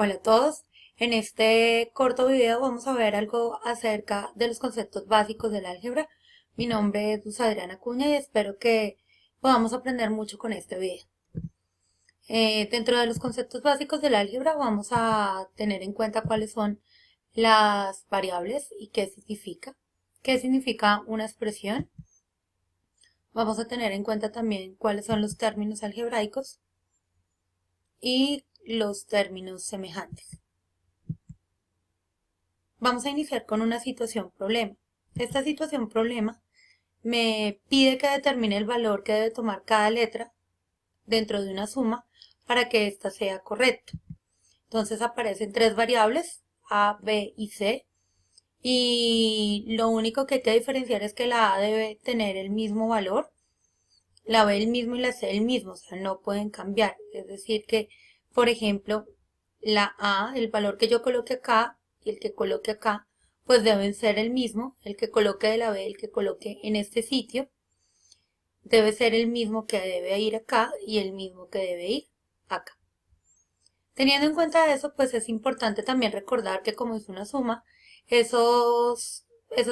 Hola a todos, en este corto video vamos a ver algo acerca de los conceptos básicos del álgebra. Mi nombre es Luz Adriana Acuña y espero que podamos aprender mucho con este video. Dentro de los conceptos básicos del álgebra vamos a tener en cuenta cuáles son las variables y qué significa una expresión. Vamos a tener en cuenta también cuáles son los términos algebraicos y los términos semejantes. Vamos a iniciar con una situación problema. Esta situación problema me pide que determine el valor que debe tomar cada letra dentro de una suma para que ésta sea correcta. Entonces aparecen tres variables, A, B y C, y lo único que hay que diferenciar es que la A debe tener el mismo valor, la B el mismo y la C el mismo, o sea, no pueden cambiar. Es decir que, por ejemplo, la A, el valor que yo coloque acá y el que coloque acá, pues deben ser el mismo. El que coloque de la B, el que coloque en este sitio, debe ser el mismo que debe ir acá y el mismo que debe ir acá. Teniendo en cuenta eso, pues es importante también recordar que como es una suma, esas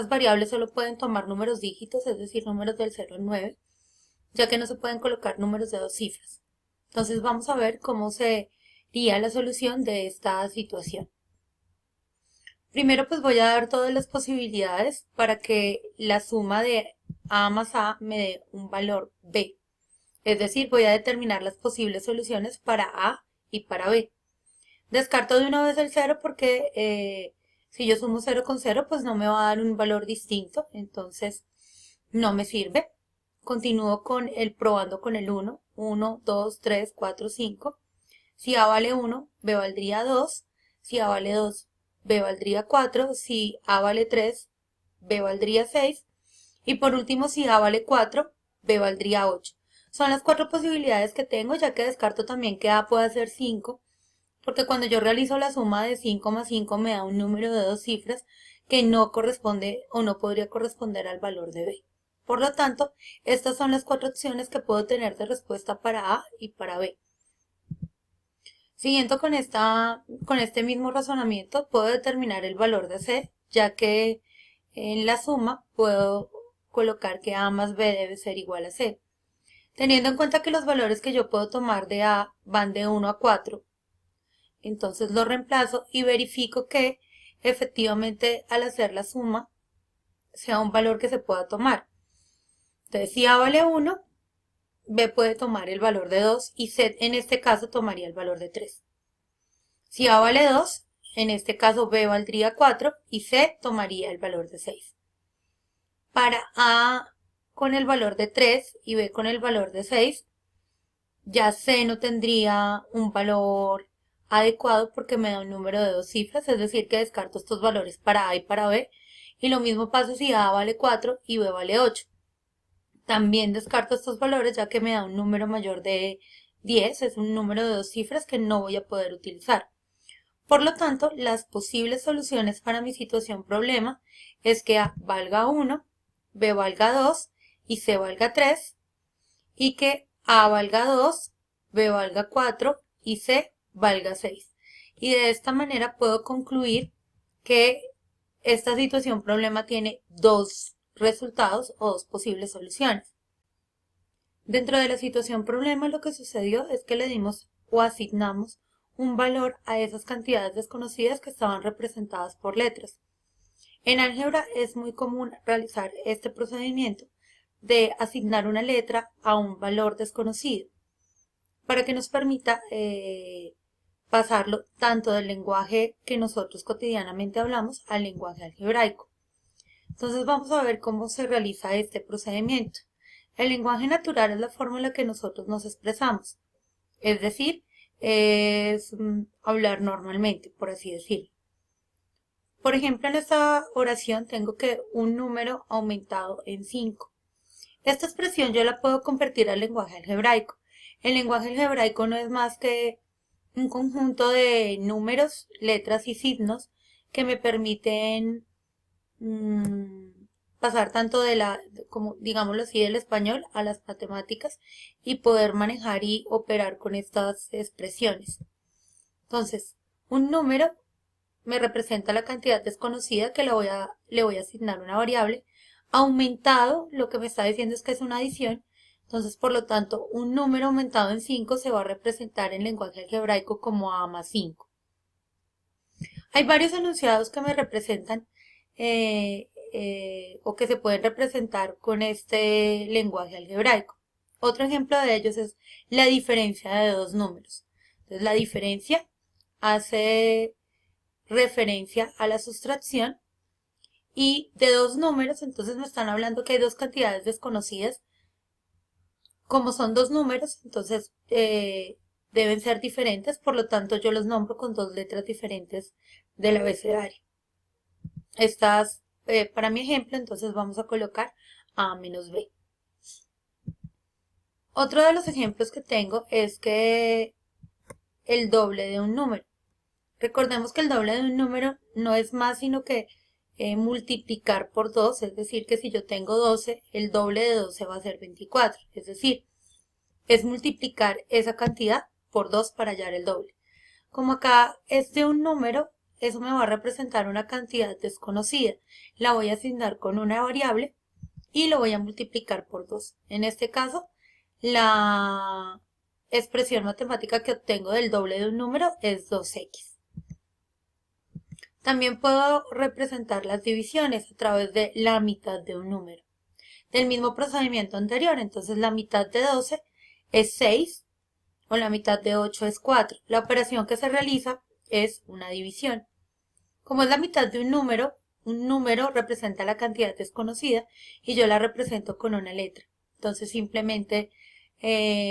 variables solo pueden tomar números dígitos, es decir, números del 0 al 9, ya que no se pueden colocar números de dos cifras. Entonces vamos a ver cómo sería la solución de esta situación. Primero pues voy a dar todas las posibilidades para que la suma de A más A me dé un valor B. Es decir, voy a determinar las posibles soluciones para A y para B. Descarto de una vez el 0 porque si yo sumo 0 con 0 pues no me va a dar un valor distinto, entonces no me sirve. Continúo con el probando con el 1, 1, 2, 3, 4, 5. Si A vale 1, B valdría 2. Si A vale 2, B valdría 4. Si A vale 3, B valdría 6. Y por último, si A vale 4, B valdría 8. Son las cuatro posibilidades que tengo, ya que descarto también que A pueda ser 5, porque cuando yo realizo la suma de 5 más 5 me da un número de dos cifras que no corresponde o no podría corresponder al valor de B. Por lo tanto, estas son las cuatro opciones que puedo tener de respuesta para A y para B. Siguiendo con este mismo razonamiento, puedo determinar el valor de C, ya que en la suma puedo colocar que A más B debe ser igual a C. Teniendo en cuenta que los valores que yo puedo tomar de A van de 1 a 4, entonces lo reemplazo y verifico que efectivamente al hacer la suma sea un valor que se pueda tomar. Entonces si A vale 1, B puede tomar el valor de 2 y C en este caso tomaría el valor de 3. Si A vale 2, en este caso B valdría 4 y C tomaría el valor de 6. Para A con el valor de 3 y B con el valor de 6, ya C no tendría un valor adecuado porque me da un número de dos cifras, es decir que descarto estos valores para A y para B. Y lo mismo pasa si A vale 4 y B vale 8. También descarto estos valores ya que me da un número mayor de 10, es un número de dos cifras que no voy a poder utilizar. Por lo tanto, las posibles soluciones para mi situación problema es que A valga 1, B valga 2 y C valga 3, y que A valga 2, B valga 4 y C valga 6. Y de esta manera puedo concluir que esta situación problema tiene dos resultados o dos posibles soluciones. Dentro de la situación problema lo que sucedió es que le dimos o asignamos un valor a esas cantidades desconocidas que estaban representadas por letras. En álgebra es muy común realizar este procedimiento de asignar una letra a un valor desconocido para que nos permita pasarlo tanto del lenguaje que nosotros cotidianamente hablamos al lenguaje algebraico. Entonces vamos a ver cómo se realiza este procedimiento. El lenguaje natural es la forma en la que nosotros nos expresamos, es decir, es hablar normalmente, por así decirlo. Por ejemplo, en esta oración tengo que un número aumentado en 5. Esta expresión yo la puedo convertir al lenguaje algebraico. El lenguaje algebraico no es más que un conjunto de números, letras y signos que me permiten pasar tanto como digámoslo así, del español a las matemáticas y poder manejar y operar con estas expresiones. Entonces, Un número me representa la cantidad desconocida que le voy a asignar una variable. Aumentado, lo que me está diciendo es que es una adición. Entonces, por lo tanto, un número aumentado en 5 se va a representar en lenguaje algebraico como a más 5. Hay varios enunciados que me representan o que se pueden representar con este lenguaje algebraico. Otro ejemplo de ellos es la diferencia de dos números. Entonces, la diferencia hace referencia a la sustracción y de dos números, entonces me están hablando que hay dos cantidades desconocidas. Como son dos números, entonces deben ser diferentes, por lo tanto yo los nombro con dos letras diferentes del abecedario. Estas, para mi ejemplo, entonces vamos a colocar A menos B. Otro de los ejemplos que tengo es que el doble de un número. Recordemos que el doble de un número no es más sino que multiplicar por 2, es decir, que si yo tengo 12, el doble de 12 va a ser 24. Es decir, es multiplicar esa cantidad por 2 para hallar el doble. Como acá es de un número, eso me va a representar una cantidad desconocida. La voy a asignar con una variable y lo voy a multiplicar por 2. En este caso, la expresión matemática que obtengo del doble de un número es 2x. También puedo representar las divisiones a través de la mitad de un número. Del mismo procedimiento anterior, entonces la mitad de 12 es 6 o la mitad de 8 es 4. La operación que se realiza es una división. Como es la mitad de un número representa la cantidad desconocida y yo la represento con una letra. Entonces simplemente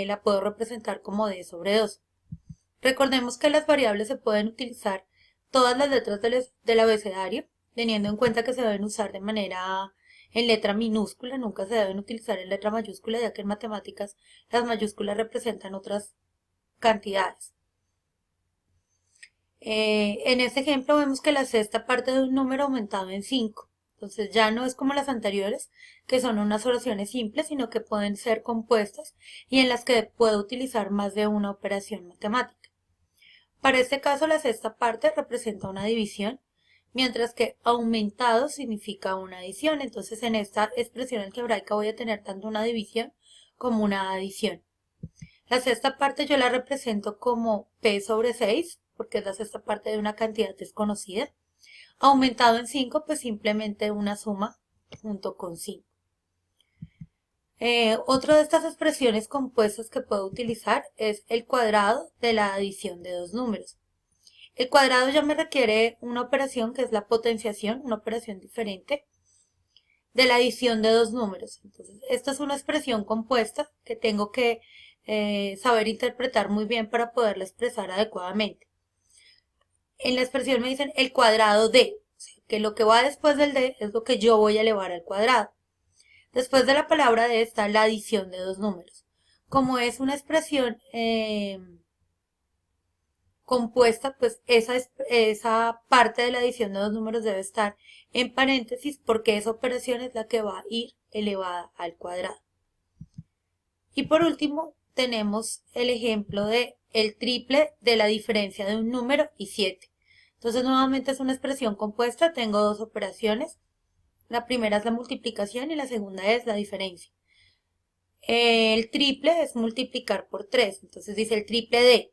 la puedo representar como d sobre 2. Recordemos que las variables se pueden utilizar todas las letras del abecedario, teniendo en cuenta que se deben usar de manera en letra minúscula, nunca se deben utilizar en letra mayúscula, ya que en matemáticas las mayúsculas representan otras cantidades. En este ejemplo vemos que la sexta parte de un número aumentado en 5. Entonces ya no es como las anteriores, que son unas oraciones simples, sino que pueden ser compuestas y en las que puedo utilizar más de una operación matemática. Para este caso, la sexta parte representa una división, mientras que aumentado significa una adición. Entonces, en esta expresión algebraica voy a tener tanto una división como una adición. La sexta parte yo la represento como p sobre 6, porque es la sexta parte de una cantidad desconocida. Aumentado en 5, pues simplemente una suma junto con 5. Otra de estas expresiones compuestas que puedo utilizar es el cuadrado de la adición de dos números. El cuadrado ya me requiere una operación que es la potenciación, una operación diferente de la adición de dos números. Entonces, esta es una expresión compuesta que tengo que saber interpretar muy bien para poderla expresar adecuadamente. En la expresión me dicen el cuadrado de, o sea, que lo que va después del de es lo que yo voy a elevar al cuadrado. Después de la palabra de está la adición de dos números. Como es una expresión compuesta, pues esa parte de la adición de dos números debe estar en paréntesis porque esa operación es la que va a ir elevada al cuadrado. Y por último, tenemos el ejemplo de el triple de la diferencia de un número y 7. Entonces, nuevamente es una expresión compuesta, tengo dos operaciones. La primera es la multiplicación y la segunda es la diferencia. El triple es multiplicar por 3, entonces dice el triple de.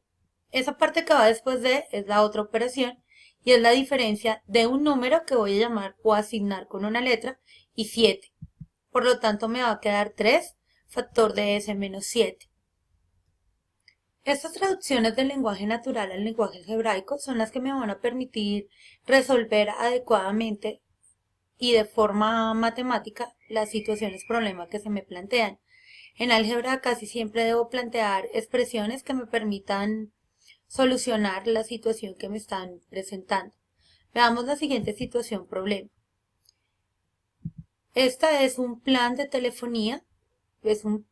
Esa parte que va después de es la otra operación y es la diferencia de un número que voy a llamar o asignar con una letra y 7. Por lo tanto me va a quedar 3 factor de s menos 7. Estas traducciones del lenguaje natural al lenguaje algebraico son las que me van a permitir resolver adecuadamente y de forma matemática las situaciones problema que se me plantean. En álgebra casi siempre debo plantear expresiones que me permitan solucionar la situación que me están presentando. Veamos la siguiente situación problema. Esta es un plan de telefonía, es un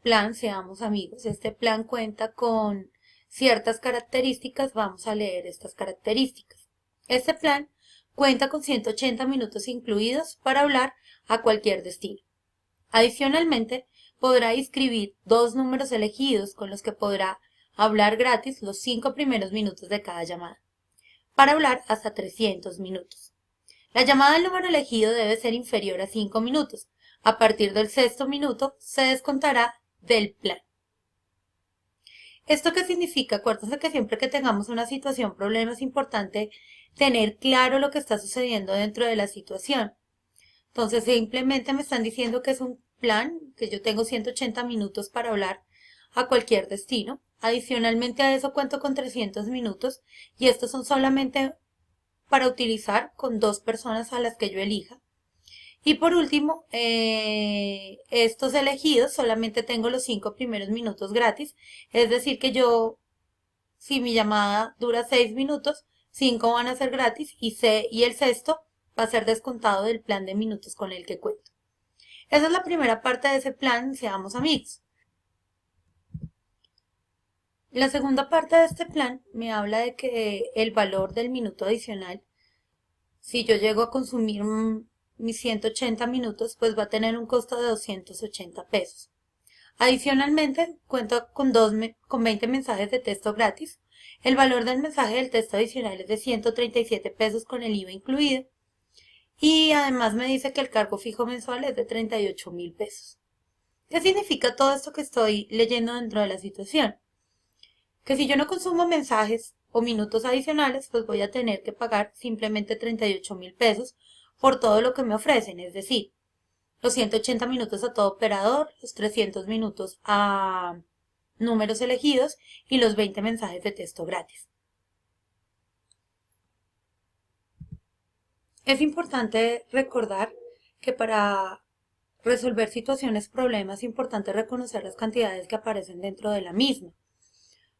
plan, seamos amigos. Este plan cuenta con ciertas características, vamos a leer estas características. Este plan cuenta con 180 minutos incluidos para hablar a cualquier destino. Adicionalmente, podrá inscribir dos números elegidos con los que podrá hablar gratis los 5 primeros minutos de cada llamada. para hablar hasta 300 minutos. La llamada del número elegido debe ser inferior a 5 minutos. A partir del sexto minuto se descontará del plan. ¿Esto qué significa? Acuérdense que siempre que tengamos una situación, problema, es importante tener claro lo que está sucediendo dentro de la situación. Entonces, simplemente me están diciendo que es un plan, que yo tengo 180 minutos para hablar a cualquier destino. Adicionalmente a eso cuento con 300 minutos y estos son solamente para utilizar con 2 personas a las que yo elija. Y por último, estos elegidos solamente tengo los 5 primeros minutos gratis, es decir que yo, si mi llamada dura 6 minutos, 5 van a ser gratis y el sexto va a ser descontado del plan de minutos con el que cuento. Esa es la primera parte de ese plan, seamos amigos. La segunda parte de este plan me habla de que el valor del minuto adicional, si yo llego a consumir mis 180 minutos, pues va a tener un costo de 280 pesos. Adicionalmente, cuento con 20 mensajes de texto gratis. El valor del mensaje del texto adicional es de 137 pesos con el IVA incluido. Y además me dice que el cargo fijo mensual es de 38.000 pesos. ¿Qué significa todo esto que estoy leyendo dentro de la situación? Que si yo no consumo mensajes o minutos adicionales, pues voy a tener que pagar simplemente 38.000 pesos por todo lo que me ofrecen, es decir, los 180 minutos a todo operador, los 300 minutos a números elegidos y los 20 mensajes de texto gratis. Es importante recordar que para resolver situaciones, problemas, es importante reconocer las cantidades que aparecen dentro de la misma.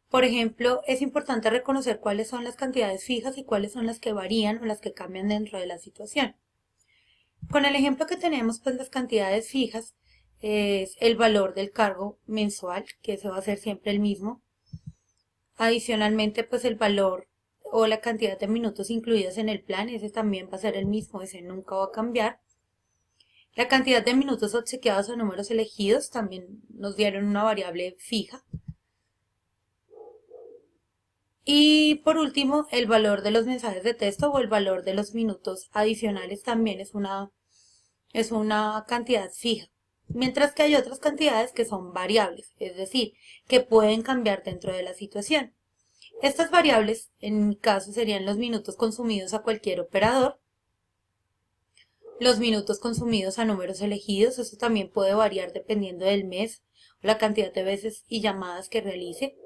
Por ejemplo, es importante reconocer cuáles son las cantidades fijas y cuáles son las que varían o las que cambian dentro de la situación. Con el ejemplo que tenemos, pues las cantidades fijas es el valor del cargo mensual, que ese va a ser siempre el mismo. Adicionalmente, pues el valor o la cantidad de minutos incluidos en el plan, ese también va a ser el mismo, ese nunca va a cambiar. La cantidad de minutos obsequiados a números elegidos también nos dieron una variable fija. Y por último, el valor de los mensajes de texto o el valor de los minutos adicionales también es una cantidad fija. Mientras que hay otras cantidades que son variables, es decir, que pueden cambiar dentro de la situación. Estas variables, en mi caso, serían los minutos consumidos a cualquier operador, los minutos consumidos a números elegidos, eso también puede variar dependiendo del mes, o la cantidad de veces y llamadas que realice.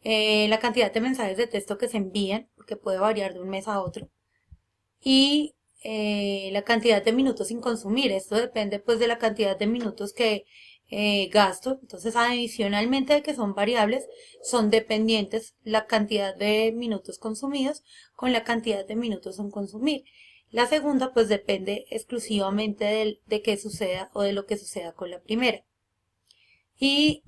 La cantidad de mensajes de texto que se envían, porque puede variar de un mes a otro, y la cantidad de minutos sin consumir. Esto depende pues de la cantidad de minutos que gasto. Entonces, adicionalmente de que son variables, son dependientes la cantidad de minutos consumidos con la cantidad de minutos sin consumir. La segunda pues depende exclusivamente de qué suceda o de lo que suceda con la primera. Y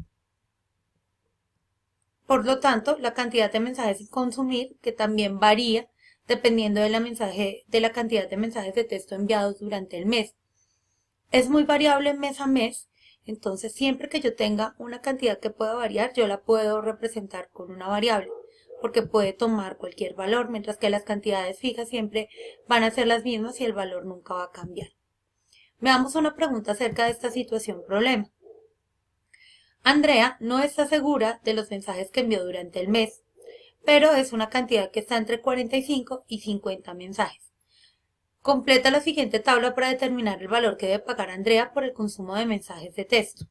por lo tanto, la cantidad de mensajes sin consumir, que también varía dependiendo de la cantidad de mensajes de texto enviados durante el mes. Es muy variable mes a mes, entonces siempre que yo tenga una cantidad que pueda variar, yo la puedo representar con una variable, porque puede tomar cualquier valor, mientras que las cantidades fijas siempre van a ser las mismas y el valor nunca va a cambiar. Veamos una pregunta acerca de esta situación problema. Andrea no está segura de los mensajes que envió durante el mes, pero es una cantidad que está entre 45 y 50 mensajes. Completa la siguiente tabla para determinar el valor que debe pagar Andrea por el consumo de mensajes de texto.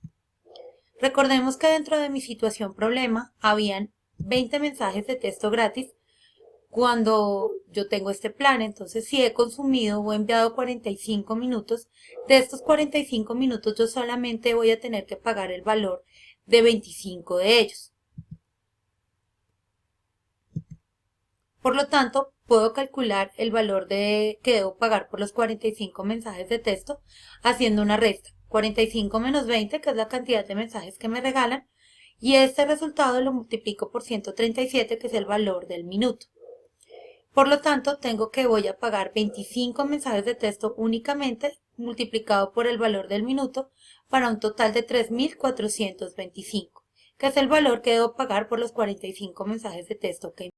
Recordemos que dentro de mi situación problema habían 20 mensajes de texto gratis cuando yo tengo este plan. Entonces, si he consumido o enviado 45 minutos, de estos 45 minutos yo solamente voy a tener que pagar el valor de 25 de ellos. Por lo tanto, puedo calcular el valor que debo pagar por los 45 mensajes de texto haciendo una resta. 45 menos 20, que es la cantidad de mensajes que me regalan, y este resultado lo multiplico por 137, que es el valor del minuto. Por lo tanto, voy a pagar 25 mensajes de texto únicamente multiplicado por el valor del minuto para un total de 3.425, que es el valor que debo pagar por los 45 mensajes de texto que